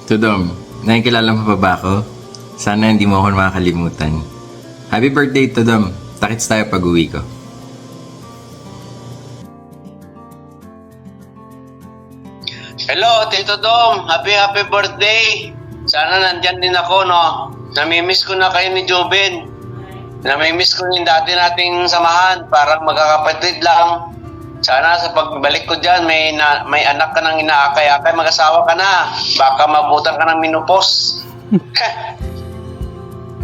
Tudong, nakikilala mo pa ba ako? Sana hindi mo ako makakalimutan. Happy birthday, Tudong. Takits tayo pag uwi ko. Hello, Tito Dom. Happy birthday. Sana nandyan din ako, no? Namimiss ko na kayo ni Joben. Namimiss ko yung dati nating samahan. Parang magkakapatid lang. Sana sa pagbalik ko dyan, may anak ka nang inaakay-akay, mag-asawa ka na. Baka mabutan ka ng minupos.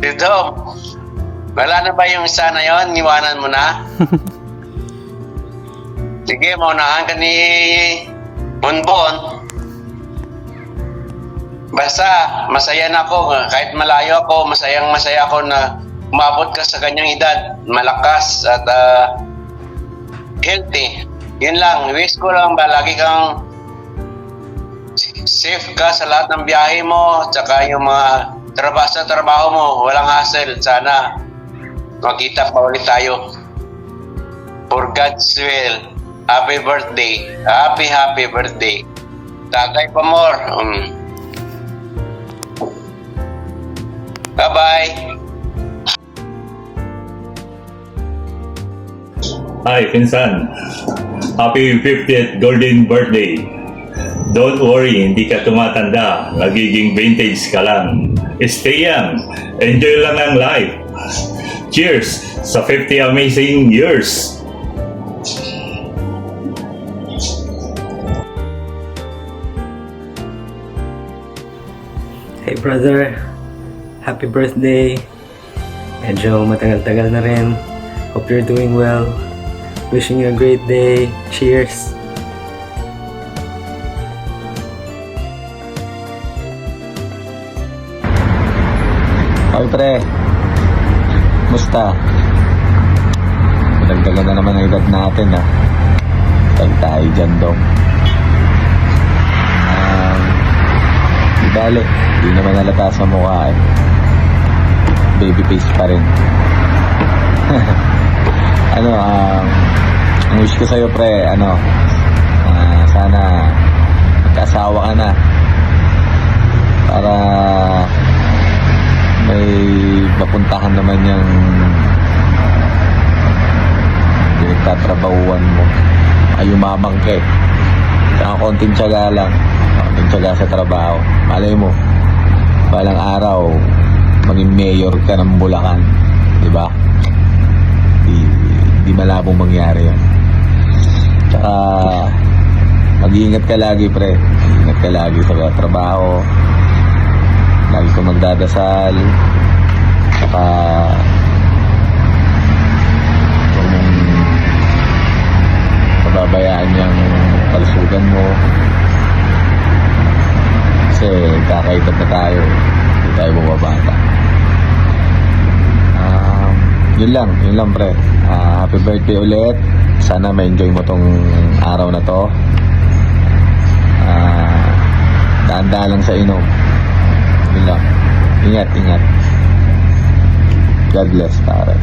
Tito, wala na ba yung isa na yon? Iwanan mo na? Sige, maunahan ka ni Bonbon. Basta, masaya na ako. Kahit malayo ako, masaya ako na umabot ka sa kanyang edad. Malakas at healthy. Yun lang. Wish ko lang ba lagi kang safe ka sa lahat ng biyahe mo, tsaka yung mga trabaho mo, walang hassle. Sana magkita pa ulit tayo. For God's will. Happy birthday. Happy birthday. Tagay pa more. Bye-bye. Hi, Pinsan. Happy 50th golden birthday. Don't worry, hindi ka tumatanda. Nagiging vintage ka lang. Stay young. Enjoy lang ang life. Cheers sa 50 amazing years. Hey brother, happy birthday. Medyo matagal-tagal na rin. Hope you're doing well. Wishing you a great day. Cheers! Hoy pre, musta? Madagdagan na naman ang edad natin ha. Tag tayo dyan dong. Di bale, di naman halata sa mukha eh. Baby face pa rin. Ang wish ko sa'yo pre, sana magkasawa ka na. Para may mapuntahan naman yung pinagtatrabahuan mo. Ay umamang ka eh. Saka konting tiyaga lang. Konting tiyaga sa trabaho. Malay mo, balang araw maging mayor ka ng Bulacan. Diba? Di malabong mangyari yan. Tsaka mag-iingat ka lagi pre. Mag-iingat ka lagi sa trabaho. Lagi kang magdadasal. Tsaka huwag mong pababayaan yung kalusugan mo. Kasi kakaedad na tayo. Hindi tayo bumabata. Yun lang pre. Happy birthday ulit. Sana ma-enjoy mo tong araw na to. Daan-daan lang sa inom. Yun lang. Ingat. God bless, pare.